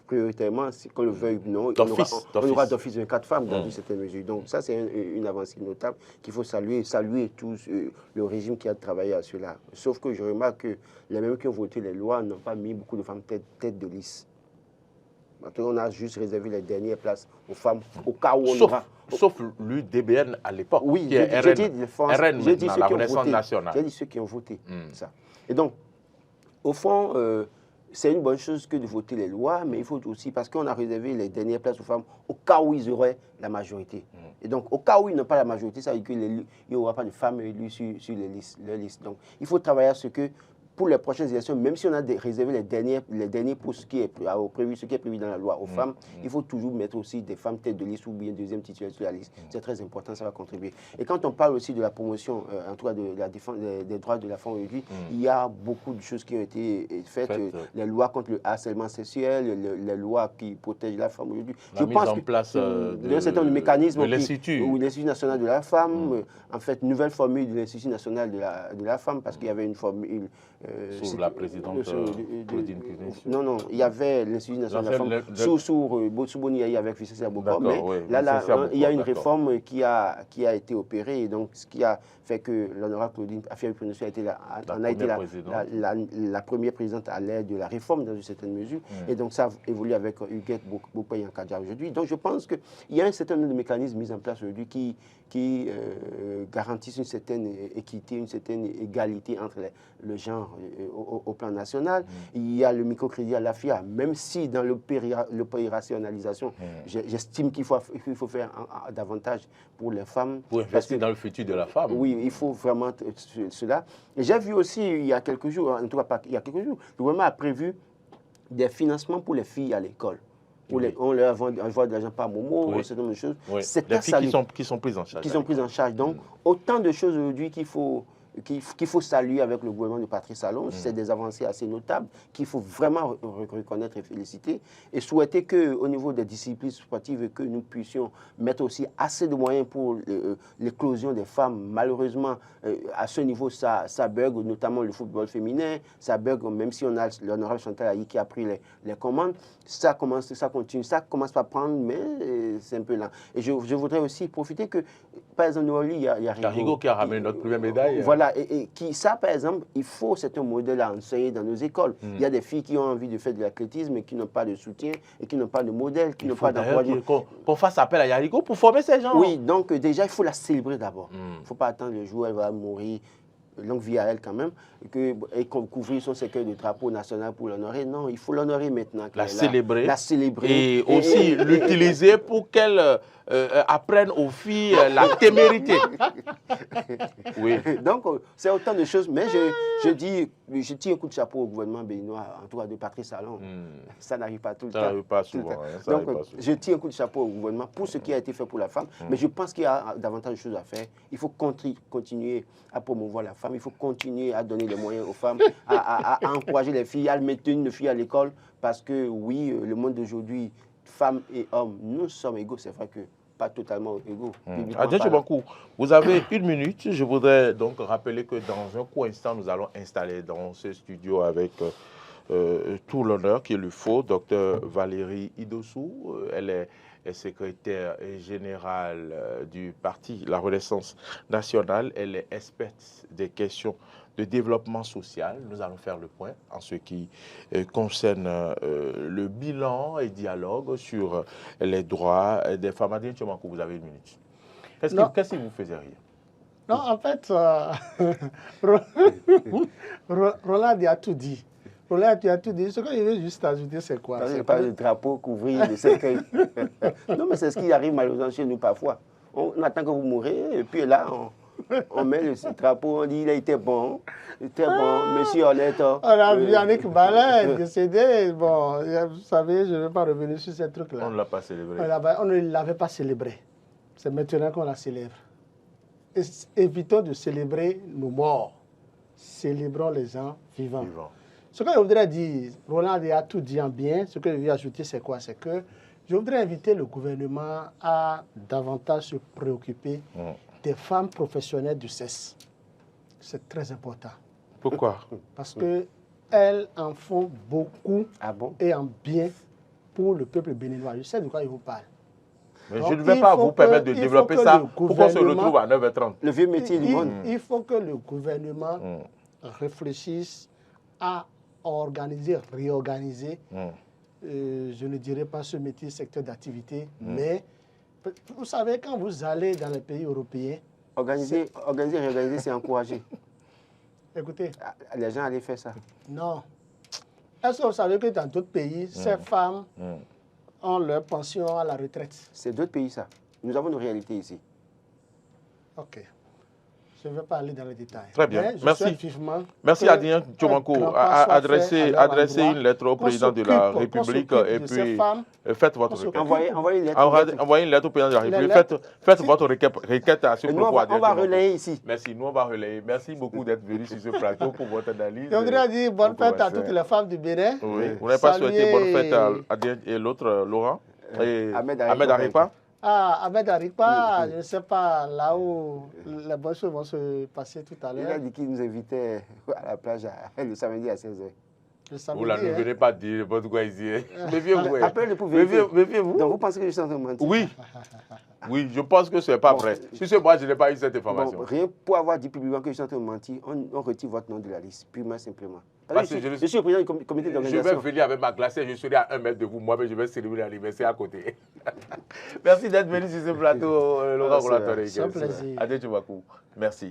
Speaker 2: prioritairement, qu'on le veuille ou non, on aura d'office 24 femmes dans une certaine mesure. Donc, ça, c'est une avancée notable qu'il faut saluer tous le régime qui a travaillé à cela. Sauf que je remarque que les mêmes qui ont voté les lois n'ont pas mis beaucoup de femmes tête de liste. Maintenant, on a juste réservé les dernières places aux femmes, au cas où on aura...
Speaker 1: Sauf l'UDBN à l'époque,
Speaker 2: oui,
Speaker 1: qui est RN
Speaker 2: maintenant,
Speaker 1: la Renaissance nationale.
Speaker 2: J'ai dit ceux qui ont voté. Ça. Et donc, au fond, c'est une bonne chose que de voter les lois, mais il faut aussi, parce qu'on a réservé les dernières places aux femmes, au cas où ils auraient la majorité. Et donc, au cas où ils n'ont pas la majorité, ça veut dire qu'il n'y aura pas de femmes élues sur les listes. Donc, il faut travailler à ce que, pour les prochaines élections, même si on a réservé les derniers pour ce qui est prévu dans la loi aux femmes, il faut toujours mettre aussi des femmes tête de liste ou bien deuxième titulaire sur la liste. C'est très important, ça va contribuer. Et quand on parle aussi de la promotion, en tout cas de la défense des droits de la femme aujourd'hui, il y a beaucoup de choses qui ont été faites. Les lois contre le harcèlement sexuel, les lois qui protègent la femme aujourd'hui.
Speaker 1: Je pense en place
Speaker 2: d'un certain nombre de mécanismes
Speaker 1: de l'Institut
Speaker 2: national de la femme, en fait, nouvelle formule de l'Institut national de la femme, parce qu'il y avait une formule...
Speaker 1: sous la présidente Claudine Cunet.
Speaker 2: Non, il y avait l'Institut national de la femme sous Boniaï avec Vicente Abouba, mais là, il y a une réforme qui a été opérée, et donc ce qui a fait que l'honorable Claudine Afia-Prononcié a été la première présidente à l'ère de la réforme dans une certaine mesure, et donc ça évolue avec Huguette Bokpayan Kadja aujourd'hui. Donc je pense qu'il y a un certain nombre de mécanismes mis en place aujourd'hui qui garantissent une certaine équité, une certaine égalité entre le genre au plan national. Il y a le microcrédit à l'AFIA, même si dans l'opérationnalisation, j'estime qu'il faut faire davantage pour les femmes.
Speaker 1: Pour investir dans le futur de la femme.
Speaker 2: Oui, il faut vraiment cela. Et j'ai vu aussi, il y a quelques jours, en tout cas pas il y a quelques jours, le gouvernement a prévu des financements pour les filles à l'école. On leur envoie de l'argent par Momo, un certain nombre de choses.
Speaker 1: Les filles qui sont prises en charge.
Speaker 2: Donc, autant de choses aujourd'hui qu'il faut qu'il faut saluer avec le gouvernement de Patrice Talon. C'est des avancées assez notables qu'il faut vraiment reconnaître et féliciter. Et souhaiter qu'au niveau des disciplines sportives, que nous puissions mettre aussi assez de moyens pour l'éclosion des femmes. Malheureusement, à ce niveau, ça bug, notamment le football féminin. Ça bug, même si on a l'honorable Chantal Aïe qui a pris les commandes. Ça continue. Ça commence à prendre, mais c'est un peu lent. Et je voudrais aussi profiter que, par exemple, il y a
Speaker 1: Rigaud qui a ramené notre première médaille.
Speaker 2: Voilà, et ça, par exemple, c'est un modèle à enseigner dans nos écoles. Il y a des filles qui ont envie de faire de l'athlétisme et qui n'ont pas de soutien et qui n'ont pas de modèle, qui n'ont pas d'encouragement.
Speaker 1: Qu'on fasse appel à Yarigo pour former ces gens.
Speaker 2: Oui, donc déjà, il faut la célébrer d'abord. Il ne faut pas attendre le jour où elle va mourir. Longue vie à elle quand même, et couvrir son cercueil de drapeau national pour l'honorer. Non, il faut l'honorer maintenant.
Speaker 1: La célébrer.
Speaker 2: La célébrer.
Speaker 1: Et aussi l'utiliser pour qu'elle apprenne aux filles la témérité. Oui.
Speaker 2: Donc, c'est autant de choses. Mais je tire un coup de chapeau au gouvernement béninois, en tout cas de Patrice Talon. Ça n'arrive pas tout le temps.
Speaker 1: Ça n'arrive pas souvent.
Speaker 2: Donc, je tire un coup de chapeau au gouvernement pour ce qui a été fait pour la femme. Mais je pense qu'il y a davantage de choses à faire. Il faut continuer à promouvoir la femme. Il faut continuer à donner les moyens aux femmes, à encourager les filles, à mettre une fille à l'école. Parce que oui, le monde d'aujourd'hui, femmes et hommes, nous sommes égaux. C'est vrai que pas totalement égaux.
Speaker 1: Adrien Tchobankou, vous avez 1 minute. Je voudrais donc rappeler que dans un court instant, nous allons installer dans ce studio avec tout l'honneur qu'il lui faut, Dr Valérie Idossou. Elle est secrétaire générale du parti La Renaissance nationale. Elle est experte des questions de développement social. Nous allons faire le point en ce qui concerne le bilan et dialogue sur les droits des femmes. Adrien Tchobankou, vous avez 1 minute. Qu'est-ce qui vous faisait rire?
Speaker 3: Non, en fait, Roland a tout dit. Roland a tout dit. Ce que je veux juste ajouter, c'est quoi?
Speaker 2: C'est pas le drapeau, couvrir le cercueil. Non, mais c'est ce qui arrive malheureusement chez nous parfois. On attend que vous mourrez, et puis là, on met le drapeau, on dit il a été bon, monsieur Olette.
Speaker 3: On a vu Yannick Balin décédé. Bon, vous savez, je ne vais pas revenir sur ces trucs-là.
Speaker 1: On ne l'a pas célébré.
Speaker 3: On ne l'avait pas célébré. C'est maintenant qu'on la célèbre. Évitons de célébrer nos morts. Célébrons les gens vivants. Ce que je voudrais dire, Roland a tout dit en bien. Ce que je veux ajouter, c'est quoi? C'est que je voudrais inviter le gouvernement à davantage se préoccuper des femmes professionnelles du CES. C'est très important.
Speaker 1: Pourquoi?
Speaker 3: Parce qu'elles en font beaucoup et en bien pour le peuple béninois. Je sais de quoi je vous parle.
Speaker 1: Mais donc, je ne vais pas vous permettre de développer ça pour qu'on se retrouve à 9h30.
Speaker 2: Le vieux métier du monde.
Speaker 3: Il faut que le gouvernement réfléchisse à organiser, réorganiser, je ne dirais pas ce métier, secteur d'activité, mais vous savez, quand vous allez dans les pays européens...
Speaker 2: Organiser, réorganiser, c'est encourager.
Speaker 3: Écoutez...
Speaker 2: Les gens allaient faire ça.
Speaker 3: Non. Est-ce que vous savez que dans d'autres pays, ces femmes ont leur pension à la retraite? C'est
Speaker 2: d'autres pays, ça. Nous avons nos réalités ici.
Speaker 3: OK. Je ne vais pas aller dans les détails.
Speaker 1: Très bien. Merci. Merci Adrien Tchobankou. Adresser une lettre au président de la République et puis faites votre requête. Envoyez une lettre au président de la République. Faites votre requête à ce propos.
Speaker 2: On va relayer ici.
Speaker 1: Merci. Nous, on va relayer. Merci beaucoup d'être venu sur ce plateau pour votre analyse.
Speaker 3: Je voudrais dire bonne fête à toutes les femmes du Bénin.
Speaker 1: Oui. Vous n'avez pas souhaité bonne fête à Adrien et l'autre, Laurent et Ahmed Aripa?
Speaker 3: Ahmed Aripa, je ne sais pas, là où les bonnes choses vont se passer tout à l'heure.
Speaker 2: Il a dit qu'il nous invitait à la plage le samedi à 16h.
Speaker 1: Vous là, ne venez pas dire votre quoi ici. Méfiez-vous.
Speaker 2: Appelez pour
Speaker 1: méfiez-vous.
Speaker 2: Donc vous pensez que je suis en train de mentir?
Speaker 1: Oui. Oui, je pense que ce n'est pas vrai. Si c'est moi, je n'ai pas eu cette information.
Speaker 2: Rien pour avoir dit publiquement que je suis en train de mentir, on retire votre nom de la liste, purement simplement.
Speaker 1: Je
Speaker 2: suis le président du comité d'organisation.
Speaker 1: Je vais venir avec ma glace et je serai à 1 mètre de vous. Moi-même, je vais célébrer l'anniversaire à côté. Merci d'être venu sur ce plateau, Laurent Roulatoré.
Speaker 3: C'est un plaisir.
Speaker 1: Adrien Tchobankou. Merci.